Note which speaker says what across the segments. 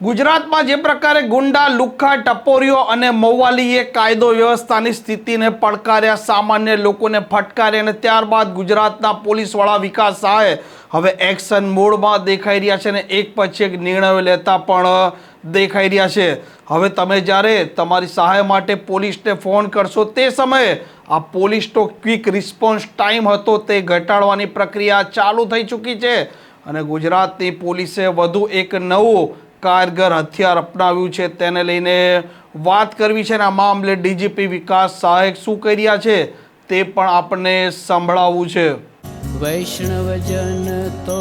Speaker 1: ગુજરાતમાં જે પ્રકારે ગુંડા, લુખ્ખા, ટપોરીઓ અને મૌવાલીએ કાયદો વ્યવસ્થાની સ્થિતિને પડકાર્યા, સામાન્ય લોકોને ફટકાર્યા અને ત્યારબાદ ગુજરાતના પોલીસવાળા વિકાસ સહાય હવે એક્શન મોડમાં દેખાઈ રહ્યા છે અને એક પછી એક નિર્ણયો લેતા પણ દેખાઈ રહ્યા છે. હવે તમે જ્યારે તમારી સહાય માટે પોલીસને ફોન કરશો તે સમયે આ પોલીસનો ક્વિક રિસ્પોન્સ ટાઈમ હતો તે ઘટાડવાની પ્રક્રિયા ચાલુ થઈ ચૂકી છે અને ગુજરાતની પોલીસે વધુ એક નવું કારગર હથિયાર અપનાવ્યું છે. તેને લઈને વાત કરવી છે અને આ મામલે ડીજીપી વિકાસ સહાય શું કરી રહ્યા છે તે પણ આપણને સંભળાવવું છે.
Speaker 2: વૈષ્ણવજન તો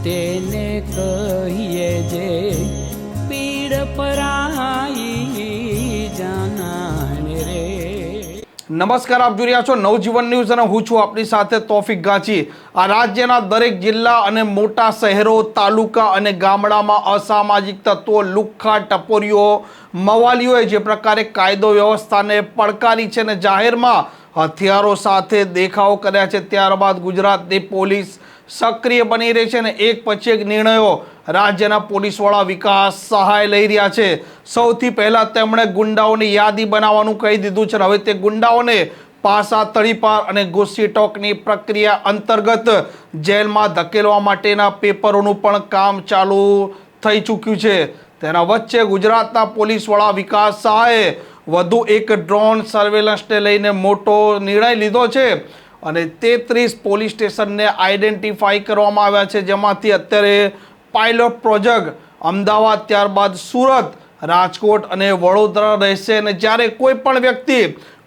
Speaker 2: તેને કહીએ જે પીડ પરાઈ જાનાને રે.
Speaker 1: નમસ્કાર, આપ જોઈ રહ્યા છો નવજીવન ન્યૂઝ અને હું છું આપની સાથે તોફિક ગાચી. આ રાજ્યના દરેક જિલ્લા અને મોટા શહેરો, તાલુકા અને ગામડામાં અસામાજિક તત્વો, લુખ્ખા, ટપોરીઓ, મવાલીઓએ જે પ્રકારે કાયદો વ્યવસ્થાને પડકારી છે અને જાહેરમાં હથિયારો સાથે દેખાવો કર્યા છે, ત્યારબાદ ગુજરાતની પોલીસ સક્રિય બની રહી છે અને એક પછી એક નિર્ણયો રાજ્યના પોલીસવાળા વિકાસ સહાય લઈ રહ્યા છે. સૌથી પહેલા તેમણે ગુંડાઓની યાદી બનાવવાનું કહી દીધું છે. હવે તે ગુંડાઓને પાસા, તળીપાર અને ઘૂસીટોકની પ્રક્રિયા અંતર્ગત જેલમાં ધકેલવા માટેના પેપરોનું પણ કામ ચાલુ થઈ ચૂક્યું છે. તેના વચ્ચે ગુજરાતના પોલીસવાળા વિકાસ સહાયે વધુ એક ડ્રોન સર્વેલન્સને લઈને મોટો નિર્ણય લીધો છે અને 33 પોલીસ સ્ટેશનને આઈડેન્ટિફાઈ કરવામાં આવ્યા છે, જેમાંથી અત્યારે પાયલોટ પ્રોજેક્ટ અમદાવાદ, ત્યારબાદ સુરત, રાજકોટ અને વડોદરા રહેશે. અને જ્યારે કોઈ પણ વ્યક્તિ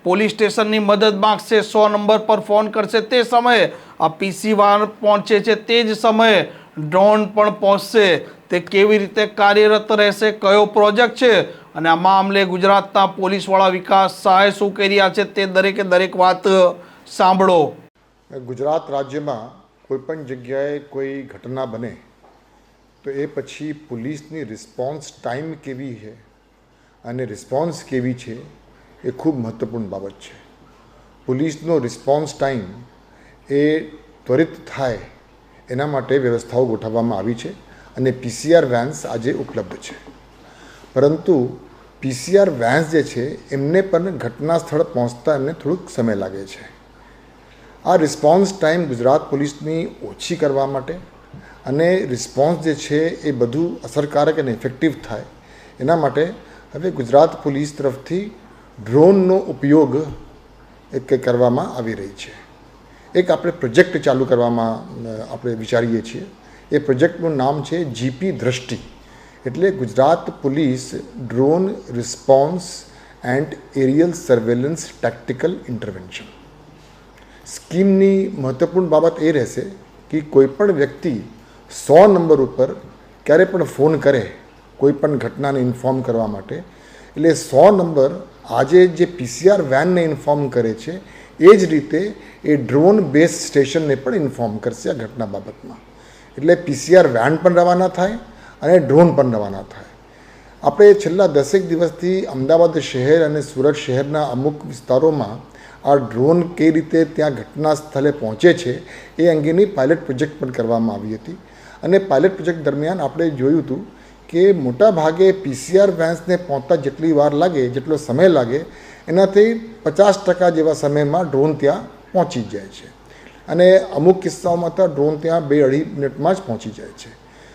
Speaker 1: પોલીસ સ્ટેશનની મદદ માંગશે, 100 નંબર પર ફોન કરશે, તે સમયે આ પીસી વાન પહોંચે છે, તે જ સમયે ડ્રોન પણ પહોંચશે. તે કેવી રીતે કાર્યરત રહેશે, કયો પ્રોજેક્ટ છે અને આ મામલે ગુજરાતના પોલીસવાળા વિકાસ સહાય શું કરી રહ્યા છે તે દરેકે દરેક વાત સાંભળો.
Speaker 3: ગુજરાત રાજ્યમાં કોઈપણ જગ્યાએ કોઈ ઘટના બને તો એ પછી પોલીસની રિસ્પોન્સ ટાઈમ કેવી છે અને રિસ્પોન્સ કેવી છે એ ખૂબ મહત્ત્વપૂર્ણ બાબત છે. પોલીસનો રિસ્પોન્સ ટાઈમ એ ત્વરિત થાય એના માટે વ્યવસ્થાઓ ગોઠવવામાં આવી છે અને પીસીઆર વેન્સ આજે ઉપલબ્ધ છે. પરંતુ પીસીઆર વેન્સ જે છે એમને પણ ઘટના સ્થળ પહોંચતા એમને થોડુંક સમય લાગે છે. આ રિસ્પોન્સ ટાઈમ ગુજરાત પોલીસની ઓછી કરવા માટે અને રિસ્પોન્સ જે છે એ બધું અસરકારક અને ઇફેક્ટિવ થાય એના માટે હવે ગુજરાત પોલીસ તરફથી ડ્રોનનો ઉપયોગ કરવામાં આવી રહી છે. એક આપણે પ્રોજેક્ટ ચાલુ કરવામાં આપણે વિચારીએ છીએ. એ પ્રોજેક્ટનું નામ છે જીપી દ્રષ્ટિ, એટલે Gujarat police drone response and aerial surveillance tactical intervention. સ્કીમની મહત્ત્વપૂર્ણ બાબત એ રહેશે કે કોઈપણ વ્યક્તિ 100 નંબર ઉપર ક્યારે પણ ફોન કરે કોઈ પણ ઘટનાને ઇન્ફોર્મ કરવા માટે, એટલે 100 નંબર આજે જે પીસીઆર વેનને ઇન્ફોર્મ કરે છે એ જ રીતે એ ડ્રોન બેઝ સ્ટેશનને પણ ઇન્ફોર્મ કરશે આ ઘટના બાબતમાં. એટલે પીસીઆર વેન પણ રવાના થાય અને ડ્રોન પણ રવાના થાય. આપણે છેલ્લા 10 દિવસથી અમદાવાદ શહેર અને સુરત શહેરના અમુક વિસ્તારોમાં આ ડ્રોન કઈ રીતે ત્યાં ઘટના સ્થળે પહોંચે છે એ અંગેની પાયલટ પ્રોજેક્ટ પણ કરવામાં આવી હતી. અને પાયલટ પ્રોજેક્ટ દરમિયાન આપણે જોયું હતું કે મોટા ભાગે પીસીઆર વેન્સને પહોંચતા જેટલી વાર લાગે, જેટલો સમય લાગે, એનાથી 50% જેવા સમયમાં ડ્રોન ત્યાં પહોંચી જાય છે. અને અમુક કિસ્સાઓમાં તો ડ્રોન ત્યાં 2-2.5 મિનિટમાં જ પહોંચી જાય છે.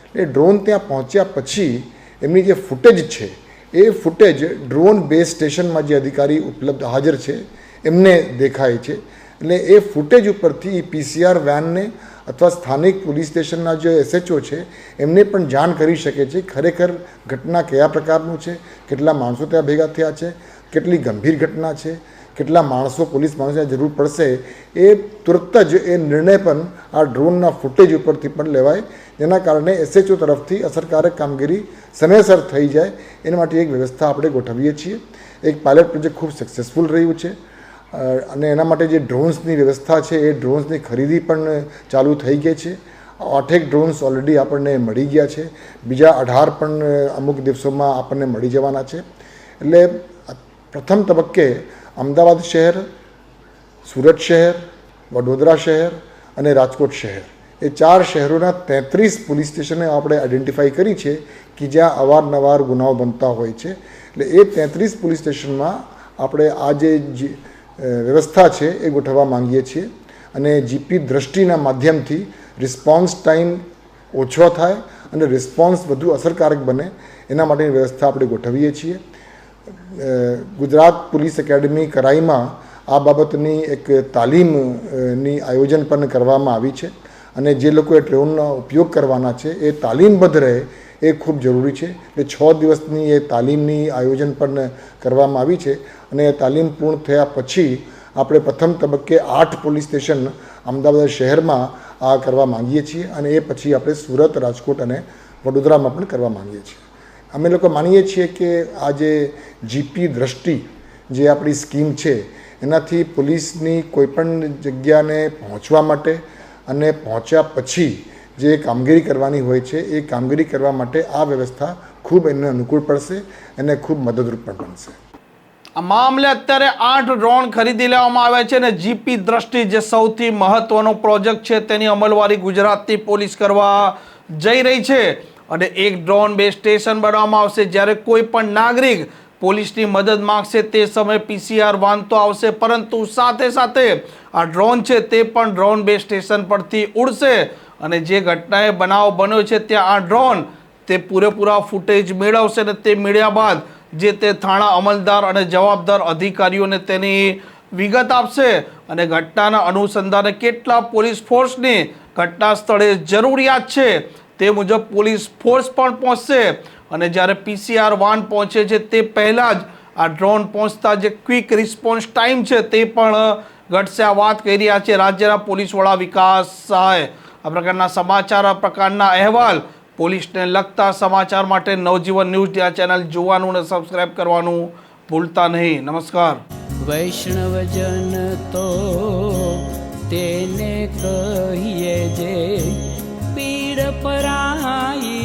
Speaker 3: એટલે ડ્રોન ત્યાં પહોંચ્યા પછી એમની જે ફૂટેજ છે એ ફૂટેજ ડ્રોન બેઝ સ્ટેશનમાં જે અધિકારી ઉપલબ્ધ હાજર છે એમને દેખાય છે. એટલે એ ફૂટેજ ઉપરથી પીસીઆર વેનને અથવા સ્થાનિક પોલીસ સ્ટેશનના જે એસએચઓ છે એમને પણ જાણ કરી શકે છે ખરેખર ઘટના કયા પ્રકારનું છે, કેટલા માણસો ત્યાં ભેગા થયા છે, કેટલી ગંભીર ઘટના છે, કેટલા માણસો પોલીસ માણસોને જરૂર પડશે. એ તુરત જ એ નિર્ણય પણ આ ડ્રોનના ફૂટેજ ઉપરથી પણ લેવાય, જેના કારણે એસએચઓ તરફથી અસરકારક કામગીરી સમયસર થઈ જાય એના માટે એક વ્યવસ્થા આપણે ગોઠવીએ છીએ. એક પાયલટ પ્રોજેક્ટ ખૂબ સક્સેસફુલ રહ્યું છે અને એના માટે જે ડ્રોન્સની વ્યવસ્થા છે એ ડ્રોન્સની ખરીદી પણ ચાલુ થઈ ગઈ છે. 8 ડ્રોન્સ ઓલરેડી આપણને મળી ગયા છે, બીજા 18 પણ અમુક દિવસોમાં આપણને મળી જવાના છે. એટલે પ્રથમ તબક્કે અમદાવાદ શહેર, સુરત શહેર, વડોદરા શહેર અને રાજકોટ શહેર એ 4 શહેરોના 33 પોલીસ સ્ટેશને આપણે આઈડેન્ટિફાઈ કરી છે કે જ્યાં અવારનવાર ગુનાઓ બનતા હોય છે. એટલે એ 33 પોલીસ સ્ટેશનમાં આપણે આ જે વ્યવસ્થા છે એ ગોઠવવા માંગીએ છીએ અને જીપી દ્રષ્ટિના માધ્યમથી રિસ્પોન્સ ટાઈમ ઓછો થાય અને રિસ્પોન્સ વધુ અસરકારક બને એના માટેની વ્યવસ્થા આપણે ગોઠવીએ છીએ. ગુજરાત પોલીસ એકેડમી કરાઈમાં આ બાબતની એક તાલીમની આયોજન પણ કરવામાં આવી છે અને જે લોકોએ ડ્રોનનો ઉપયોગ કરવાના છે એ તાલીમબદ્ધ રહે એ ખૂબ જરૂરી છે. એટલે 6 દિવસની એ તાલીમની આયોજન પણ કરવામાં આવી છે અને એ તાલીમ પૂર્ણ થયા પછી આપણે પ્રથમ તબક્કે 8 પોલીસ સ્ટેશન અમદાવાદ શહેરમાં આ કરવા માંગીએ છીએ અને એ પછી આપણે સુરત, રાજકોટ અને વડોદરામાં પણ કરવા માંગીએ છીએ. અમે લોકો માનીએ છીએ કે આ જે જીપી દ્રષ્ટિ જે આપણી સ્કીમ છે એનાથી પોલીસની કોઈપણ જગ્યાને પહોંચવા માટે અને પહોંચ્યા પછી જે કામગીરી કરવાની હોય છે એ કામગીરી કરવા માટે આ વ્યવસ્થા ખૂબ એને અનુકૂળ પડશે અને ખૂબ મદદરૂપ પણ બનશે.
Speaker 1: આ મામલે અત્યારે 8 ડ્રોન ખરીદી લેવામાં આવ્યા છે અને જીપી દ્રષ્ટિ જે સૌથી મહત્વનો પ્રોજેક્ટ છે તેની અમલવારી ગુજરાતની પોલીસ કરવા જઈ રહી છે અને એક ડ્રોન 2 સ્ટેશન બનાવવામાં આવશે. જ્યારે કોઈ પણ નાગરિક પોલીસની મદદ માંગશે તે સમયે PCR વાન તો આવશે, પરંતુ સાથે સાથે આ ડ્રોન છે તે પણ ડ્રોન 2 સ્ટેશન પરથી ઉડશે અને જે ઘટનાએ બનાવ બન્યો છે ત્યાં આ ડ્રોન તે પૂરેપૂરા ફૂટેજ મેળવશે અને તે મેળવ્યા બાદ જે તે થાણા અમલદાર અને જવાબદાર અધિકારીઓને તેની વિગત આપશે અને ઘટનાના અનુસંધાને કેટલા પોલીસ ફોર્સની ઘટના સ્થળે જરૂરિયાત છે તે મુજબ પોલીસ ફોર્સ પણ પહોંચશે અને જ્યારે PCR વાન પહોંચે છે તે પહેલાં જ આ ડ્રોન પહોંચતા જે ક્વિક રિસ્પોન્સ ટાઈમ છે તે પણ ઘટશે. આ વાત કહી રહ્યા છે રાજ્યના પોલીસ વડા વિકાસ સહાય. આ પ્રકારના સમાચાર, આ પ્રકારના અહેવાલ, પોલીસને લગતા સમાચાર માટે નવજીવન ન્યૂઝ આ ચેનલ જોવાનું અને સબસ્ક્રાઇબ કરવાનું ભૂલતા નહીં. નમસ્કાર.
Speaker 2: વૈષ્ણવજન તો તેને કહીએ જે પીડ પરાઈ.